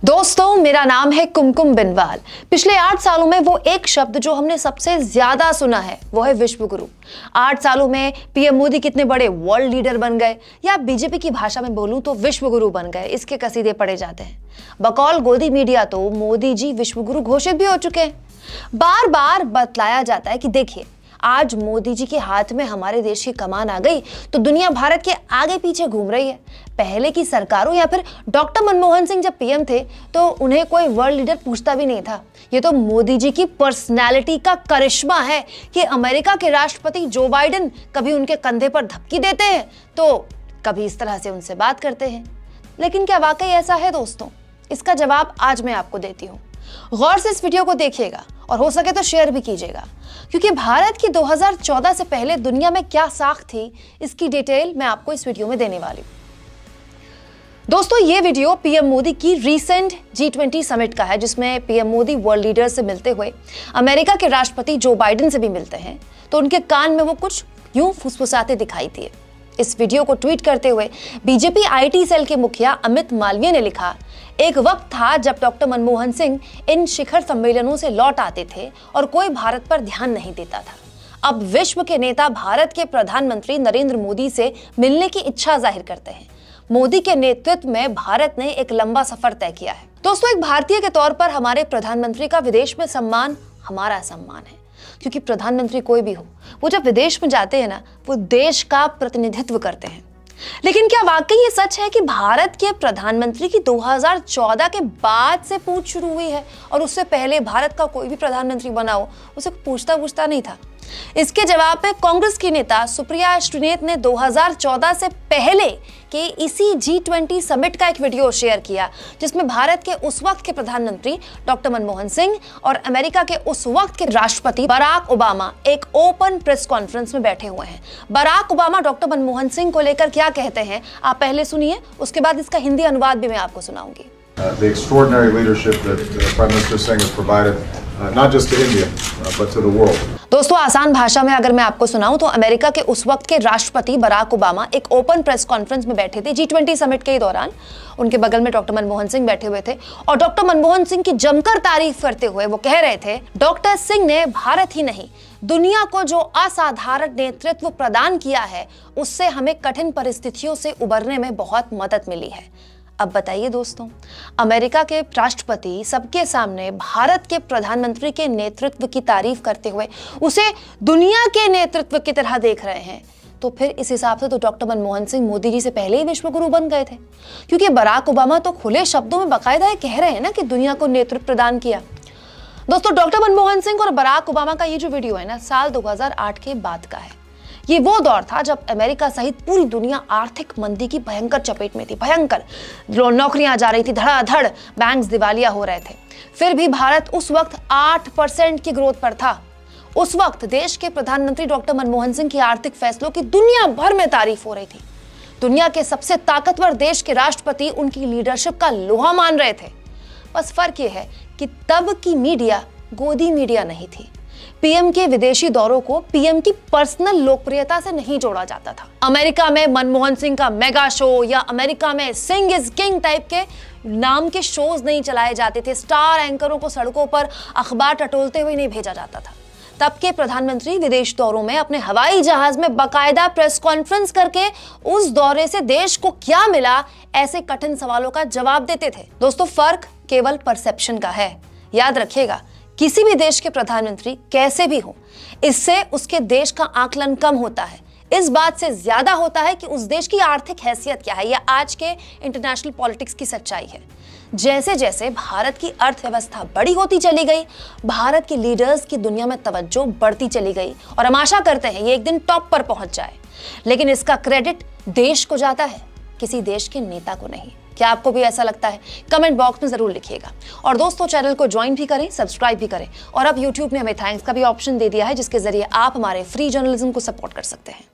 दोस्तों, मेरा नाम है कुमकुम बिनवाल। पिछले 8 सालों में वो एक शब्द जो हमने सबसे ज्यादा सुना है वो है विश्व गुरु। 8 सालों में पीएम मोदी कितने बड़े वर्ल्ड लीडर बन गए, या बीजेपी की भाषा में बोलूं तो विश्व गुरु बन गए, इसके कसीदे पढ़े जाते हैं। बकौल गोदी मीडिया तो मोदी जी विश्व गुरु घोषित भी हो चुके हैं। बार बार बतलाया जाता है कि देखिए, आज मोदी जी के हाथ में हमारे देश की कमान आ गई तो दुनिया भारत के आगे पीछे घूम रही है। पहले की सरकारों या फिर डॉक्टर मनमोहन सिंह जब पीएम थे तो उन्हें कोई वर्ल्ड लीडर पूछता भी नहीं था। ये तो मोदी जी की पर्सनैलिटी का करिश्मा है कि अमेरिका के राष्ट्रपति जो बाइडेन कभी उनके कंधे पर धपकी देते हैं तो कभी इस तरह से उनसे बात करते हैं। लेकिन क्या वाकई ऐसा है दोस्तों? इसका जवाब आज मैं आपको देती हूँ। गौर से इस वीडियो को देखिएगा और हो सके तो शेयर भी कीजिएगा, क्योंकि भारत की 2014 से पहले दुनिया में क्या साख थी इसकी डिटेल मैं आपको इस वीडियो में देने वाली हूं। दोस्तों, ये वीडियो पीएम मोदी की रीसेंट G20 समिट का है, जिसमें पीएम मोदी वर्ल्ड लीडर से मिलते हुए अमेरिका के राष्ट्रपति जो बाइडेन से भी मिलते हैं तो उनके कान में वो कुछ यूं फुसफुसाते दिखाई दिए। इस वीडियो को ट्वीट करते हुए बीजेपी IT सेल के मुखिया अमित मालवीय ने लिखा, एक वक्त था जब डॉक्टर मनमोहन सिंह इन शिखर सम्मेलनों से लौट आते थे और कोई भारत पर ध्यान नहीं देता था। अब विश्व के नेता भारत के प्रधानमंत्री नरेंद्र मोदी से मिलने की इच्छा जाहिर करते हैं। मोदी के नेतृत्व में भारत ने एक लंबा सफर तय किया है। दोस्तों, एक भारतीय के तौर पर हमारे प्रधानमंत्री का विदेश में सम्मान हमारा सम्मान है, क्योंकि प्रधानमंत्री कोई भी हो, वो जब विदेश में जाते हैं ना, वो देश का प्रतिनिधित्व करते हैं। लेकिन क्या वाकई ये सच है कि भारत के प्रधानमंत्री की 2014 के बाद से पूछ शुरू हुई है और उससे पहले भारत का कोई भी प्रधानमंत्री बना हो उसे पूछता नहीं था? इसके जवाब में कांग्रेस की नेता सुप्रिया श्रीनेत ने 2014 से पहले के इसी G20 समिट का एक वीडियो शेयर किया, जिसमें भारत के उस वक्त के प्रधानमंत्री डॉक्टर मनमोहन सिंह और अमेरिका के उस वक्त के राष्ट्रपति बराक ओबामा एक ओपन प्रेस कॉन्फ्रेंस में बैठे हुए हैं। Barack Obama doctor Manmohan Singh को लेकर क्या कहते हैं आप पहले सुनिए, उसके बाद इसका हिंदी अनुवाद भी मैं आपको सुनाऊंगी। The extraordinary leadership that Prime Minister Singh has provided, not just to India, but to the world. दोस्तों, आसान भाषा में अगर मैं आपको सुनाऊं तो अमेरिका के उस वक्त के राष्ट्रपति बराक ओबामा एक ओपन प्रेस कॉन्फ्रेंस में बैठे थे G20 समिट के दौरान। उनके बगल में डॉक्टर मनमोहन सिंह बैठे हुए थे और डॉक्टर मनमोहन सिंह की जमकर तारीफ करते हुए वो कह रहे थे, डॉक्टर सिंह ने भारत ही नहीं दुनिया को जो असाधारण नेतृत्व प्रदान किया है उससे हमें कठिन परिस्थितियों से उबरने में बहुत मदद मिली है। अब बताइए दोस्तों, अमेरिका के राष्ट्रपति सबके सामने भारत के प्रधानमंत्री के नेतृत्व की तारीफ करते हुए उसे दुनिया के नेतृत्व की तरह देख रहे हैं, तो फिर इस हिसाब से तो डॉक्टर मनमोहन सिंह मोदी जी से पहले ही विश्व गुरु बन गए थे, क्योंकि बराक ओबामा तो खुले शब्दों में बाकायदा कह रहे हैं ना कि दुनिया को नेतृत्व प्रदान किया। दोस्तों, डॉक्टर मनमोहन सिंह और बराक ओबामा का ये जो वीडियो है ना, साल 2008 के बाद का है। ये वो दौर था जब अमेरिका सहित पूरी दुनिया आर्थिक मंदी की भयंकर चपेट में थी। भयंकर नौकरियां जा रही थी, धड़ाधड़ बैंक्स दिवालिया हो रहे थे। फिर भी भारत उस वक्त 8% की ग्रोथ पर था। उस वक्त देश के प्रधानमंत्री डॉक्टर मनमोहन सिंह की आर्थिक फैसलों की दुनिया भर में तारीफ हो रही थी। दुनिया के सबसे ताकतवर देश के राष्ट्रपति उनकी लीडरशिप का लोहा मान रहे थे। बस फर्क यह है कि तब की मीडिया गोदी मीडिया नहीं थी। पीएम के विदेशी दौरों को पीएम की पर्सनल लोकप्रियता से नहीं जोड़ा जाता था। अमेरिका में मनमोहन सिंह का मेगा शो या अमेरिका में सिंह इज किंग टाइप के नाम के शोज नहीं चलाए जाते थे। स्टार एंकरों को सड़कों पर अखबार टटोलते हुए नहीं भेजा जाता था। तब के प्रधानमंत्री विदेश दौरों में अपने हवाई जहाज में बाकायदा प्रेस कॉन्फ्रेंस करके उस दौरे से देश को क्या मिला, ऐसे कठिन सवालों का जवाब देते थे। दोस्तों, फर्क केवल परसेप्शन का है। याद रखिएगा, किसी भी देश के प्रधानमंत्री कैसे भी हो, इससे उसके देश का आकलन कम होता है। इस बात से ज्यादा होता है कि उस देश की आर्थिक हैसियत क्या है, या आज के इंटरनेशनल पॉलिटिक्स की सच्चाई है। जैसे जैसे भारत की अर्थव्यवस्था बड़ी होती चली गई, भारत के लीडर्स की दुनिया में तवज्जो बढ़ती चली गई और हम आशा करते हैं ये एक दिन टॉप पर पहुंच जाए। लेकिन इसका क्रेडिट देश को जाता है, किसी देश के नेता को नहीं। क्या आपको भी ऐसा लगता है? कमेंट बॉक्स में जरूर लिखिएगा। और दोस्तों, चैनल को ज्वाइन भी करें, सब्सक्राइब भी करें। और अब यूट्यूब ने हमें थैंक्स का भी ऑप्शन दे दिया है, जिसके जरिए आप हमारे फ्री जर्नलिज्म को सपोर्ट कर सकते हैं।